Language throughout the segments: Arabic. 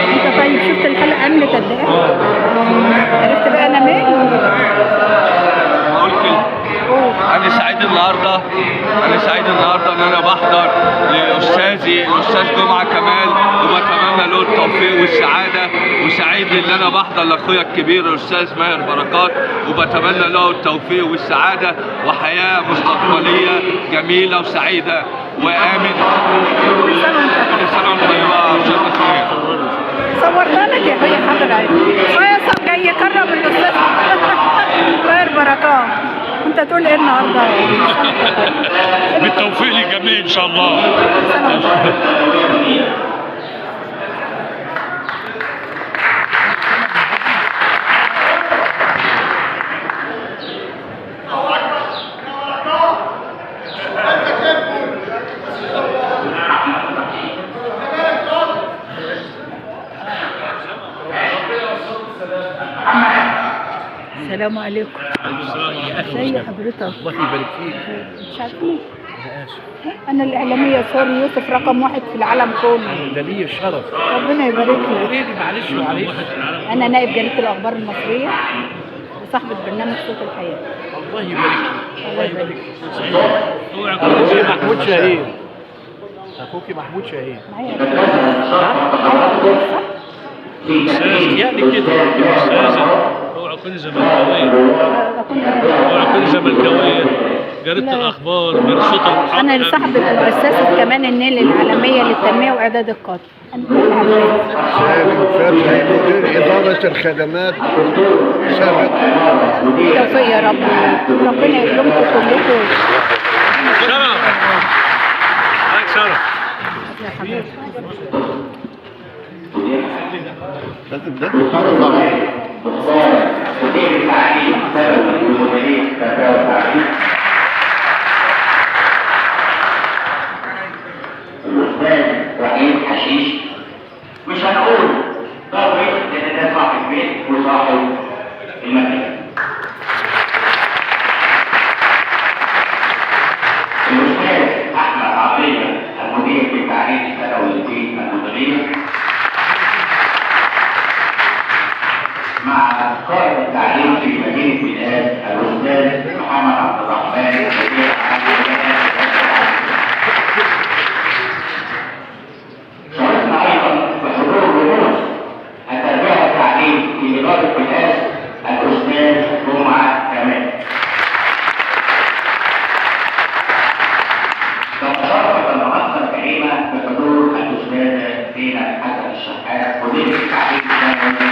انت طيب شفت الحلقه عملت قد ايه؟ عرفت بقى انا مين؟ اقول كده. انا سعيد النهارده ان انا بحضر لاستاذي الاستاذ جمعه كمال، وبتمنى له التوفيق والسعاده، وسعيد ان انا بحضر لاخويا الكبير الاستاذ ماهر بركات، وبتمنى له التوفيق والسعاده وحياه مستقبليه جميله وسعيده وامن. كل سنه وانت طيب. صورتها لك يا اخويا حاضر اهي. فيصل جاي يكرم الاستاذ ماهر بركات. انت تقول ايه النهارده؟ بالتوفيق للجميع ان شاء الله. السلام عليكم. ازي حضرتك؟ الله يبارك فيك. مش عارفين؟ انا الاعلاميه سوري يوسف رقم 1 في العالم كله. ده لي الشرف. ربنا يبارك لك. ليه معلش معلش. انا نائب جريده الاخبار المصريه وصاحبه برنامج صوت الحياه. الله يبارك فيك. الله يبارك فيك. اخوكي محمود شاهين. اخوكي محمود شاهين. معايا يعني كده اوعى تكوني زملكاويه، جريدة الاخبار من صوت الحق. انا صاحبه مؤسسه كمان النيل العالميه للتنميه واعداد القاده. سالم فتحي مدير إدارة الخدمات سابق. توفيق يا رب، ربنا يكرمكم كلكم. شرف معاك شرف. لازم تتعرف مدير التعليم سابق لمديرية التربية والتعليم الأستاذ رحيم حشيش. مش هنقول ضروري لأن ده صاحب البيت وصاحب المكان. الأستاذ أحمد عطية فشرفت المنصة الكريمة بحضور الأستاذة زينب حسن الشحات مدير التعليم الثانوي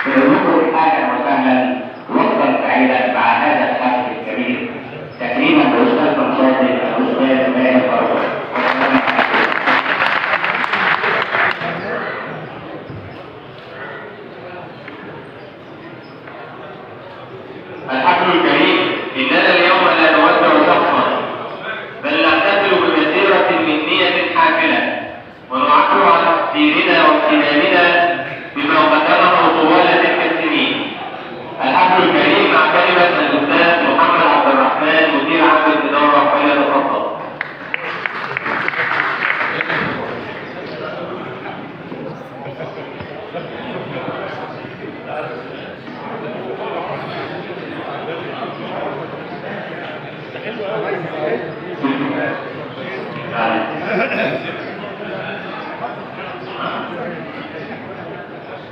فنقول أهلا وسهلا وفقا سعيدا مع هذا الحفل الكبير تكريما لأستاذ منصور الأستاذ ماهر بركات. الحفل الكريم إننا اليوم لا نودع سفرا بل نحتفل بمسيرة منية حافلة ونعبر عن تقديرنا وامتناننا بما قدمه طوال تلك السنين. الحفل الكريم مع كلمة الأستاذ محمد عبد الرحمن مدير عام الإدارة فليتفضل.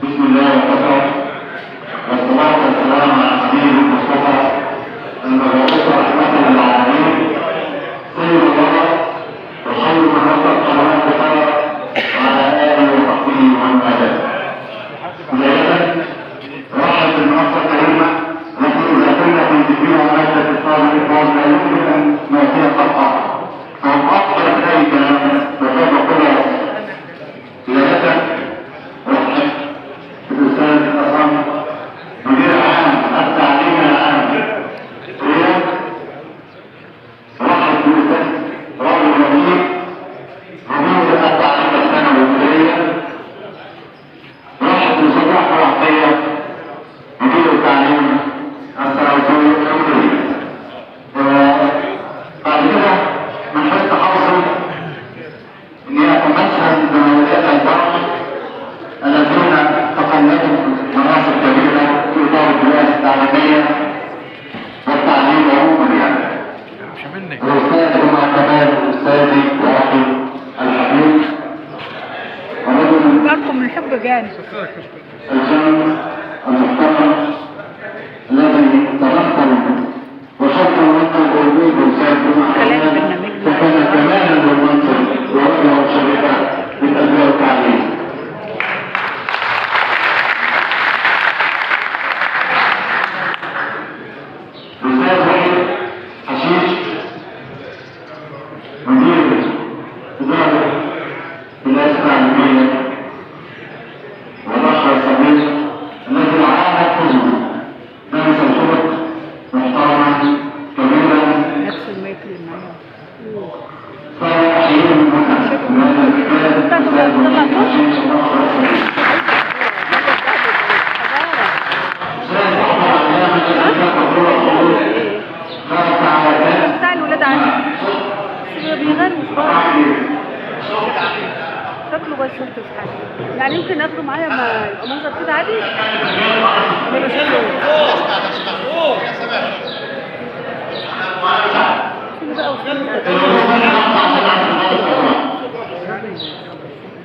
بسم الله وكفى والصلاة والسلام على حبيب المصطفى المبعوث رحمة للعالمين سيد الله وخير من وفق قناة بخير وعلى آله وصحبه ومن والاه. بداية رحب بالمنصة الكريمة التي إذا كنا في ذكرها مادة الصالح الإخوان لا يمكن أن نأتي خلقها فأفضل ذلك وكيف قدر بداية رحب الأستاذ حسن مدير عام التعليم العام رياض رحب بالأستاذ رجل الوزير مدير التعليم الثانوي الكلية رحب بصباح رحبية مدير التعليم الثانوي الكلية. بعد كده من حيث حاصل اني اتمثل بمولات البعض الذين تقلدوا مناصب كبيره في اطار الدراسه التعليميه والتعليم عموما يعني. الاستاذ جمعه كمال استاذي واخي الحبيب ورجل باركم الحب جاني الجن المحترم الذي تمثل وشكر منكم قلبي بالاستاذ جمعه كمال فكان كمالا للمنصب ووجه شريفه للتربيه والتعليم. الأستاذ وحيد حشيش مدير إدارة الناس التعليمية والأخ الصديق الذي عانت حزنا درس الخلق محترما كبيرا نفس الميكل اللي معايا فأحييه المتعة من هذا الكتاب الأستاذ وحيد حشيش الأخ الصديق. بتاع الولاد عندي بيغنوا شكله بس شفته في حاجه يعني يمكن اخده معايا ما يبقى منظر كده عادي.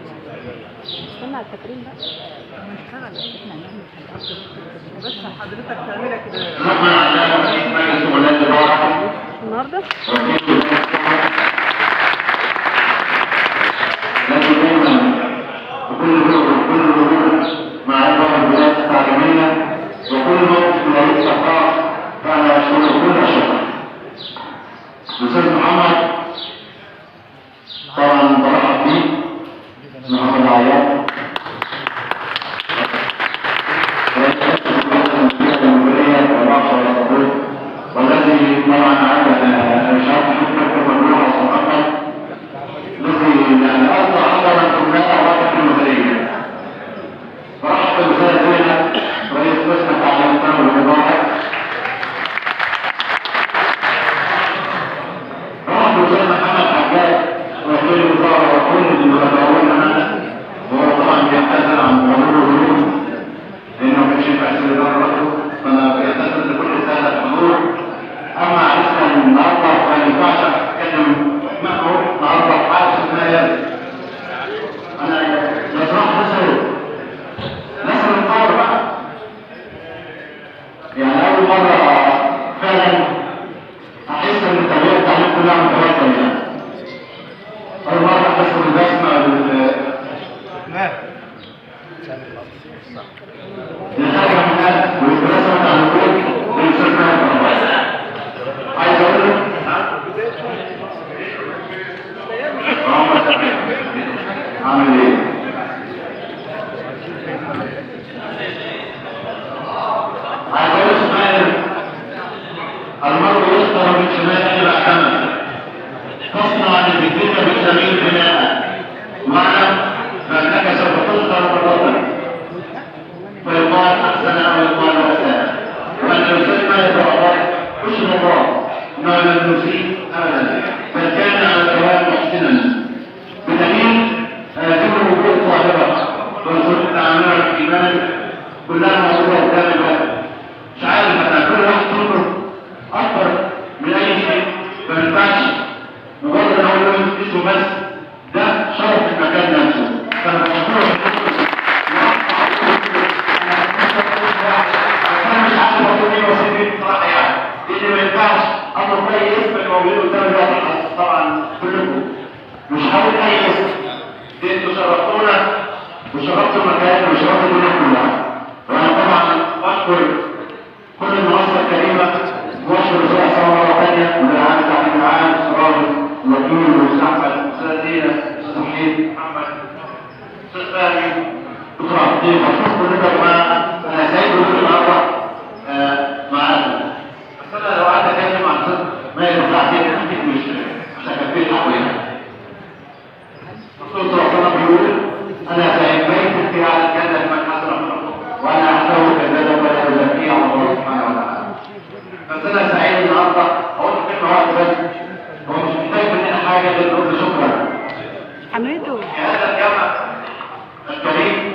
استنى على التكريم بقى نشتغل احنا نعمل حاجه بس حضرتك تعملها كده النهارده لكن دايما وكل ظهور مع إدارة البلاد التعليمية وكل موقف من هذه الصفحات فأنا أشكر كل شكر. الأستاذ محمد طبعا برحب بيه محمد عياد والذي طبعا عاد شرح حكمة ممنوعة وصفحة الذي أرضى حضرا كنا وقت المدرية. فرحب الأستاذ زينب رئيس قسم التعليم الثانوي والإدارة. رحب الأستاذ محمد حجاج وكيل الوزارة وكل المتداولين معنا وهو طبعا بيعتذر عن حضور الهجوم لأنه ما كانش ينفع يصير إدارة لوحده فأنا بيعتذر لكل السادة الحضور. أما عرفنا النهارده ما ينفعش أتكلم معه النهارده في حاجة اسمها أنا بصراحة نسأل الطور بقى يعني أول مرة فعلا أحس إن التربية كلها متوقعة يعني. المرة بس بالبسمة الحاجة من قلب والبسمة عن الكل والسلمة عايز أقول لك عامل إيه؟ عايز أقول شمال المرء يختار من شمال إلى حمل تصنع لذكرك بالجميل بناء واعلم فانك سوف تظهر مرة فيقال احسن او يقال احسن وان الانسان ما يتوقع مش الله ما لم نسيء ابدا بل كان على الدوام محسنا بدليل ذكر وجود ظاهره وانظر اعمال الايمان كلها موجوده قدام الوقت مش عارف انا كل واحد تنظر اكبر من اي شيء ما ينفعش مجرد ان هو اسمه بس ده شرف المكان نفسه فانا مش عارف اقول ايه وسيله بصراحه يعني لان ما ينفعش اطلب اي اسم الموجود قدام الواحد طبعا كلكم مش هقول اي اسم انتوا شرفتونا وشرفتوا المكان وشرفتوا الدنيا كلها وانا طبعا بشكر كل المنصه الكريمه واشكر الرسول صلى الله عليه وسلم والعام التعليم العام الصراحي الوكيل والمستحمل استاذ دينا استاذ محمد استاذ فهمي دكتور عبد اللطيف اشكر كلكم يا جماعه انا سعيد بوجودي النهارده معاكم بس انا لو قعدت اتكلم عن الاستاذ ماهر ساعتين اكيد مش هكفيه حقه الرسول صلى الله عليه وسلم بيقول انا سيبيت في على الجنه لمن حسن وانا احسبه كذلك ولا ازكيه على الله سبحانه وتعالى بس انا سعيد النهارده اقول كلمه واحده بس هو مش محتاج مننا حاجه غير نقول شكرا حميدو في هذا الجمع الكريم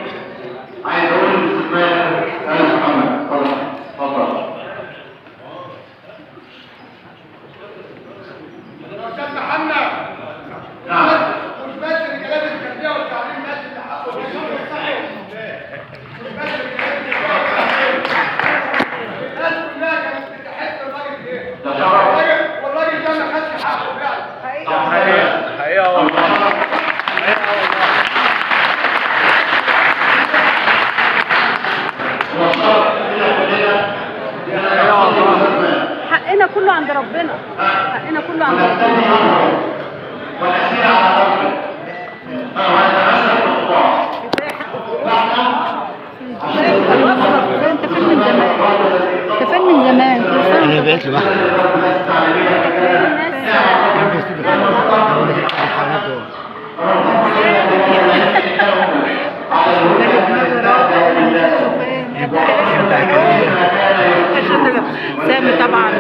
عايز اقول باستثناء استاذ محمد اتفضل استاذ محمد نعم مش بس رجالات التربيه والتعليم بس اللي حقوا صحيح مش بس رجالات التربيه والتعليم الناس كلها كانت بتحس الراجل ايه ده شرف والراجل ده ما خدش حقه فعلا حقيقة والله. حقنا كله عند ربنا حقنا كله عند ربنا ونسير على ربك ونتمسك بالخطوات انت فين من زمان انت فين من زمان انا بقيت لوحدي سامي طبعا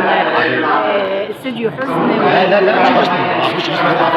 استوديو حسني لا مش حسني